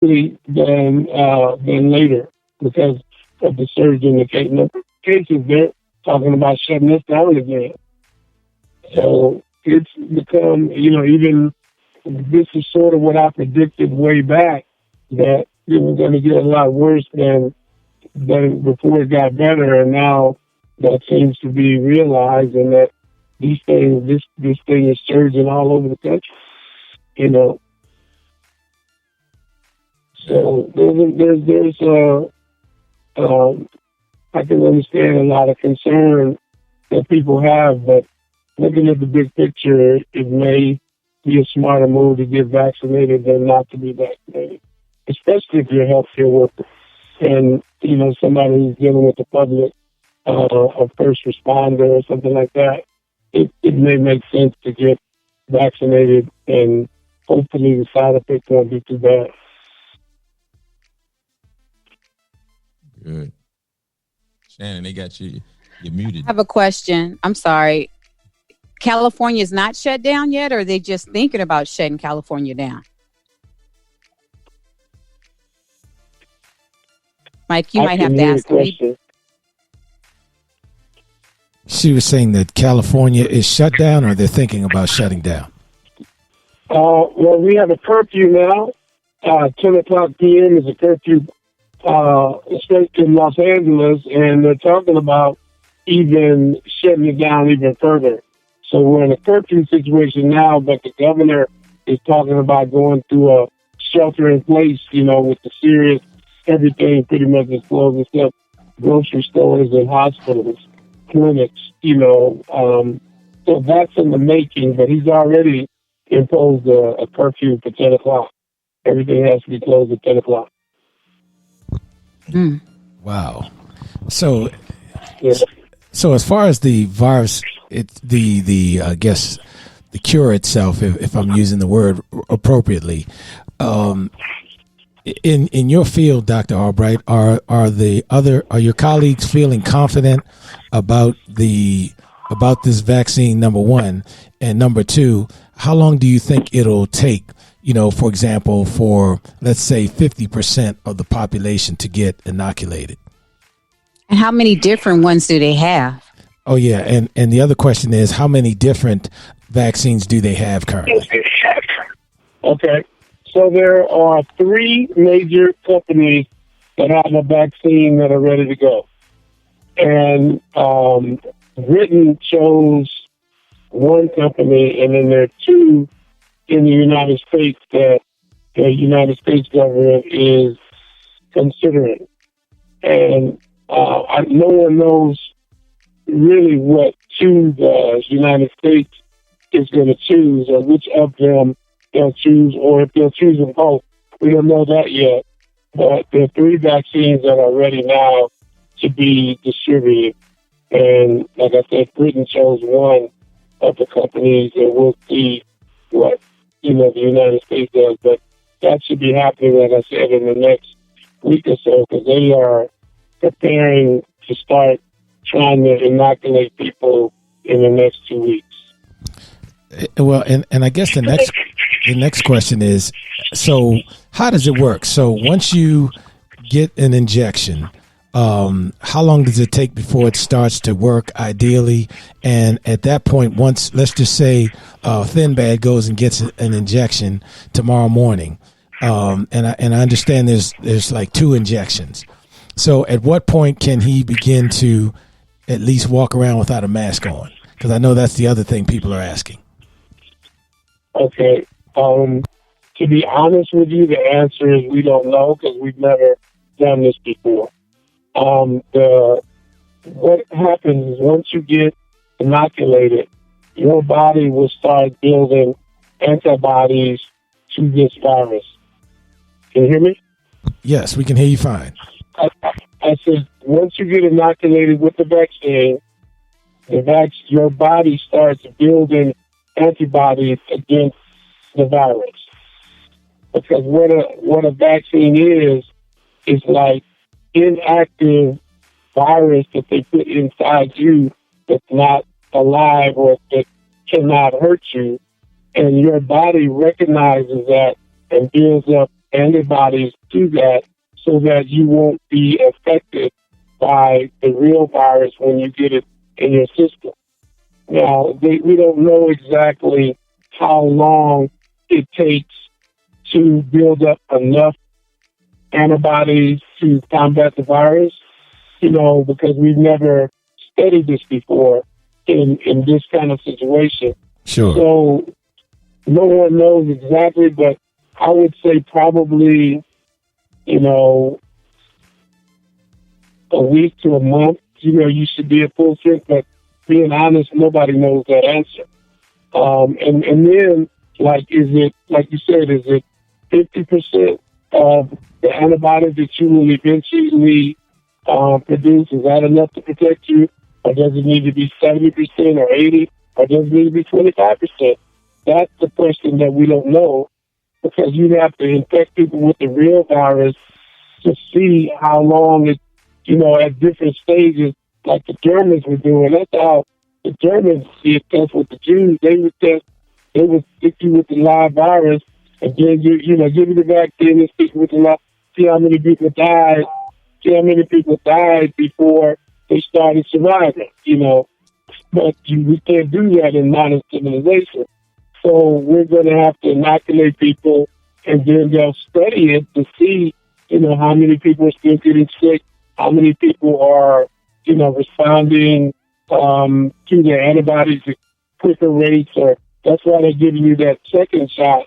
than later because of the surge in the cases. They're talking about shutting this down again. So it's become, even this is sort of what I predicted way back, that it was going to get a lot worse than before it got better, and now that seems to be realized, and that this thing is surging all over the country. You know, so I can understand a lot of concern that people have, but looking at the big picture, it may be a smarter move to get vaccinated than not to be vaccinated, especially if you're a healthcare worker and, somebody who's dealing with the public, a first responder or something like that. It may make sense to get vaccinated, and hopefully the side effects won't be too bad. Good. Shannon, they got you. You're muted. I have a question. I'm sorry. California is not shut down yet, or are they just thinking about shutting California down? Mike, you might have to ask me. She was saying that California is shut down, or they're thinking about shutting down. Well, we have a curfew now. 10 o'clock p.m. is a curfew, especially in Los Angeles, and they're talking about even shutting it down even further. So we're in a curfew situation now, but the governor is talking about going through a shelter in place, with the serious, everything pretty much is closed except grocery stores and hospitals, clinics, so that's in the making, but he's already imposed a curfew for 10 o'clock. Everything has to be closed at 10 o'clock. Mm. Wow. So as far as the virus, I guess the cure itself, if I'm using the word appropriately, in your field, Dr. Albright, are your colleagues feeling confident about this vaccine, number one, and number two, how long do you think it'll take, for example, for let's say 50% of the population to get inoculated? And how many different ones do they have? Oh yeah, and the other question is, how many different vaccines do they have currently? Okay. So there are 3 major companies that have a vaccine that are ready to go. And Britain chose one company, and then there are 2 in the United States that the United States government is considering. And no one knows really what 2 the United States is going to choose, or which of them they'll choose, or if they'll choose them both. We don't know that yet. But there are 3 vaccines that are ready now to be distributed. And like I said, Britain chose one of the companies, and we'll see what, the United States does. But that should be happening, like I said, in the next week or so, because they are preparing to start trying to inoculate people in the next 2 weeks. Well, and I guess the next question is, so how does it work? So once you get an injection, how long does it take before it starts to work ideally? And at that point, once, let's just say Thinbad goes and gets an injection tomorrow morning, and I understand there's like 2 injections. So at what point can he begin to at least walk around without a mask on? Because I know that's the other thing people are asking. Okay. To be honest with you, the answer is we don't know, because we've never done this before. What happens is once you get inoculated, your body will start building antibodies to this virus. Can you hear me? Yes, we can hear you fine. I said, once you get inoculated with the vaccine, your body starts building antibodies against the virus. Because what a vaccine is like inactive virus that they put inside you that's not alive or that cannot hurt you. And your body recognizes that and builds up antibodies to that so that you won't be affected by the real virus when you get it in your system. Now, we don't know exactly how long it takes to build up enough antibodies to combat the virus, because we've never studied this before in this kind of situation. Sure. So no one knows exactly, but I would say probably, a week to a month, you should be at full strength. But being honest, nobody knows that answer. And then, is it, like you said, is it 50% of the antibodies that you will eventually produce? Is that enough to protect you? Or does it need to be 70% or 80%? Or does it need to be 25%? That's the question that we don't know, because you'd have to infect people with the real virus to see how long it, at different stages, like the Germans were doing. That's how the Germans did test with the Jews. They would stick you with the live virus, and then give you the vaccine and stick with the live. See how many people died. See how many people died before they started surviving. But we can't do that in modern civilization. So we're going to have to inoculate people, and then they'll study it to see, how many people are still getting sick, how many people are, responding to their antibodies at quicker rates. Or that's why they're giving you that second shot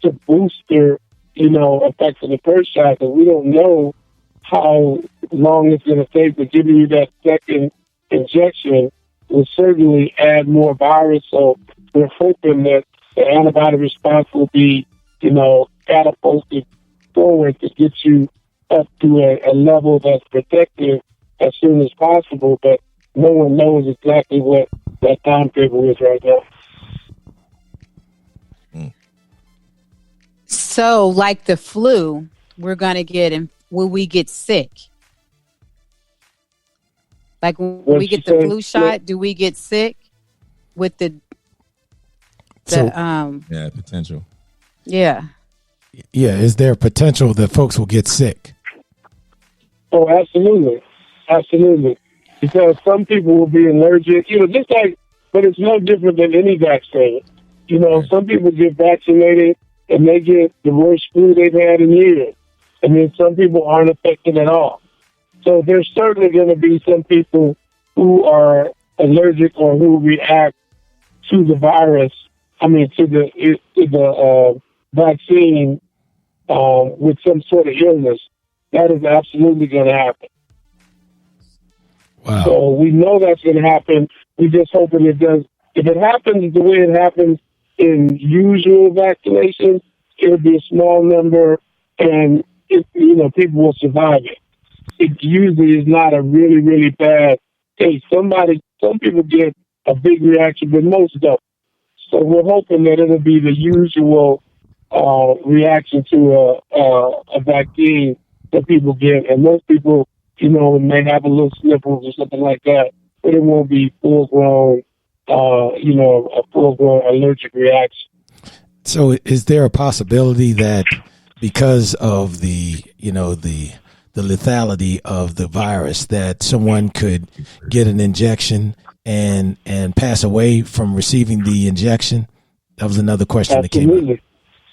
to boost their, effects of the first shot. But we don't know how long it's going to take. But giving you that second injection will certainly add more virus. So we're hoping that the antibody response will be, catapulted forward to get you up to a level that's protective as soon as possible. But no one knows exactly what that timetable is right now. So, like the flu, we're going to get, will we get sick? Like when we get the flu shot, do we get sick with the potential. Yeah. Is there potential that folks will get sick? Oh, absolutely. Absolutely. Because some people will be allergic, but it's no different than any vaccine. Some people get vaccinated and they get the worst flu they've had in years. And then some people aren't affected at all. So there's certainly going to be some people who are allergic or who react to the virus, to the vaccine with some sort of illness. That is absolutely going to happen. Wow. So we know that's going to happen. We just hoping it does. If it happens the way it happens in usual vaccinations, it'll be a small number, and people will survive it. It usually is not a really, really bad case. Some people get a big reaction, but most don't. So we're hoping that it'll be the usual reaction to a vaccine that people get, and most people, may have a little sniffles or something like that, but it won't be full-grown, a full-grown allergic reaction. So is there a possibility that because of the lethality of the virus, that someone could get an injection and pass away from receiving the injection? That was another question that came up.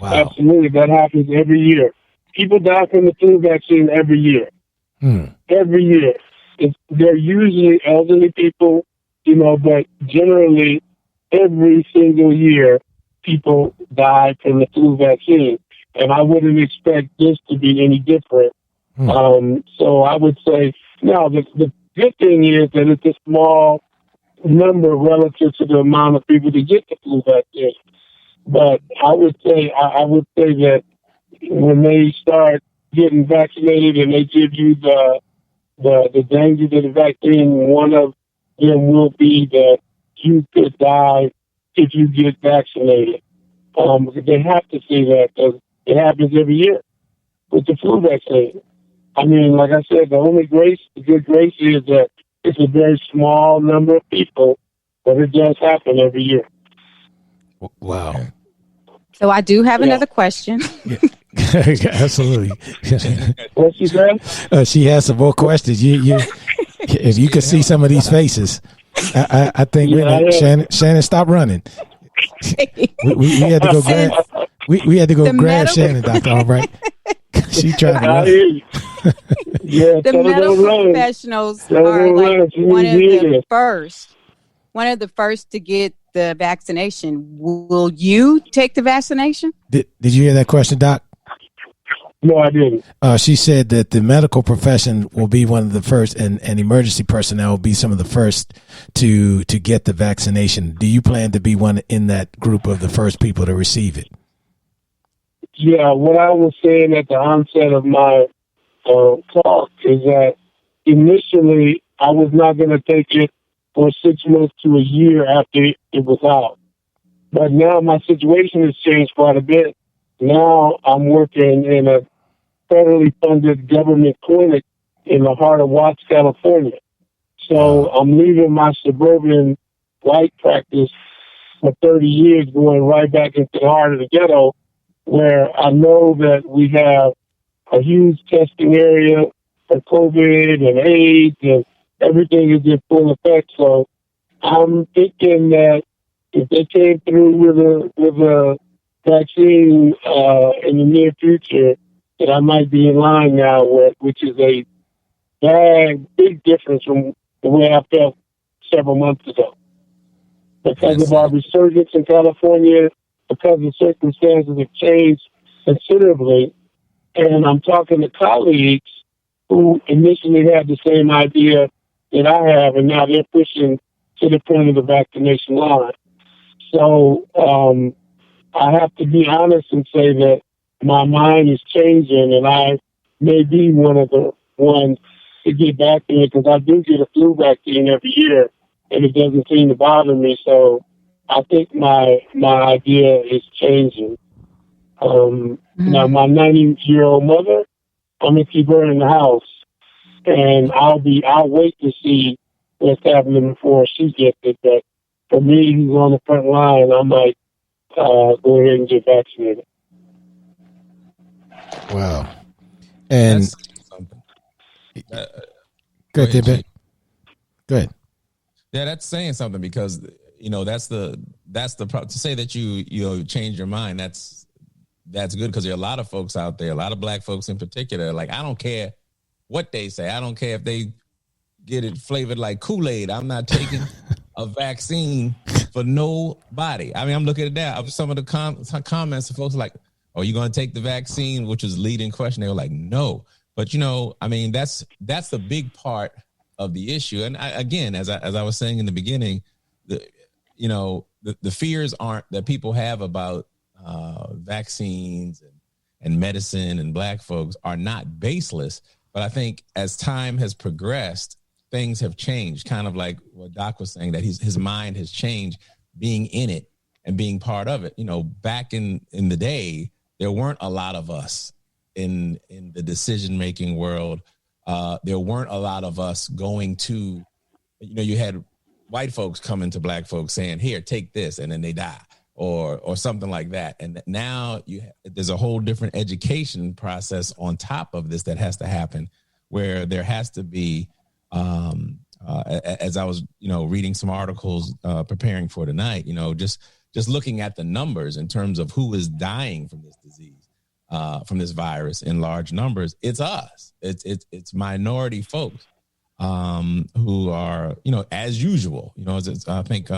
Wow. Absolutely. That happens every year. People die from the flu vaccine every year. Every year. They're usually elderly people, but generally every single year people die from the flu vaccine. And I wouldn't expect this to be any different. So I would say, now the good thing is that it's a small number relative to the amount of people that get the flu vaccine. But I would say that when they start getting vaccinated and they give you the dangers of the vaccine, one of them will be that you could die if you get vaccinated. Because they have to see that, because it happens every year with the flu vaccine. Like I said, the good grace is that it's a very small number of people, but it does happen every year. Wow. So I do have another question. Absolutely. What she said? She has some more questions. If you could see some of these faces, I think Shannon, stop running. We had to go grab. We had to go grab Shannon, Dr. Albright. She tried to run. Yeah, the medical professionals are like one of the first to get the vaccination. Will you take the vaccination? Did you hear that question, Doc? No, I didn't. She said that the medical profession will be one of the first, and emergency personnel will be some of the first to get the vaccination. Do you plan to be one in that group of the first people to receive it? Yeah, what I was saying at the onset of my talk is that initially I was not going to take it for 6 months to a year after it was out. But now my situation has changed quite a bit. Now I'm working in a federally funded government clinic in the heart of Watts, California. So I'm leaving my suburban white practice for 30 years, going right back into the heart of the ghetto, where I know that we have a huge testing area for COVID and AIDS, and everything is in full effect. So I'm thinking that if they came through with a vaccine in the near future, that I might be in line now, which is a big difference from the way I felt several months ago. Because of our resurgence in California, because the circumstances have changed considerably, and I'm talking to colleagues who initially had the same idea that I have, and now they're pushing to the point of the vaccination line. So I have to be honest and say that my mind is changing, and I may be one of the ones to get vaccinated, because I do get a flu vaccine every year, and it doesn't seem to bother me. So I think my idea is changing. Now, my 90-year-old mother, I'm going to keep her in the house, and I'll wait to see what's happening before she gets it. But for me, who's on the front line, I might go ahead and get vaccinated. Wow. And something. Go ahead. Yeah, that's saying something, because that's the problem. To say that you change your mind, that's good, because there are a lot of folks out there, a lot of black folks in particular, like, I don't care what they say. I don't care if they get it flavored like Kool-Aid. I'm not taking a vaccine for nobody. I mean, I'm looking at that. Some of the comments of folks like, "Are you going to take the vaccine?" which was leading question. They were like, "No." But I mean, that's the big part of the issue. And again, as I was saying in the beginning, the fears aren't that people have about vaccines and medicine and black folks are not baseless. But I think as time has progressed, things have changed, kind of like what Doc was saying, that his mind has changed being in it and being part of it. Back in the day, there weren't a lot of us in the decision-making world. There weren't a lot of us going to, you had white folks coming to black folks saying, "Here, take this," and then they die, or something like that. And now there's a whole different education process on top of this that has to happen, where there has to be, as I was, reading some articles preparing for tonight, just looking at the numbers in terms of who is dying from this disease, from this virus in large numbers. It's us. It's minority folks who are, as usual. I think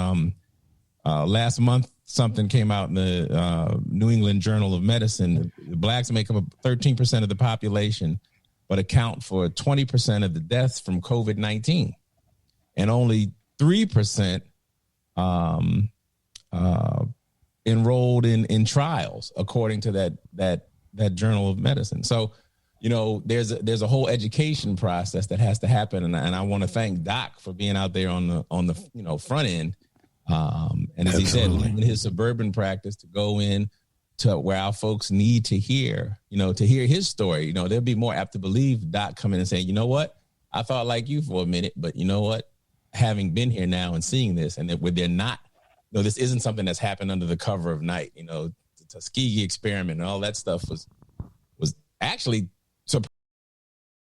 last month something came out in the New England Journal of Medicine. Blacks make up 13% of the population, but account for 20% of the deaths from COVID-19, and only 3% enrolled in trials, according to that Journal of Medicine. So, there's a whole education process that has to happen, and I want to thank Doc for being out there on the front end. And as he said, leaving his suburban practice to go in to where our folks need to hear, to hear his story. They'll be more apt to believe Doc coming and saying, "You know what? I thought like you for a minute, but you know what? Having been here now and seeing this, and that where they're not, this isn't something that's happened under the cover of night. The Tuskegee experiment and all that stuff was actually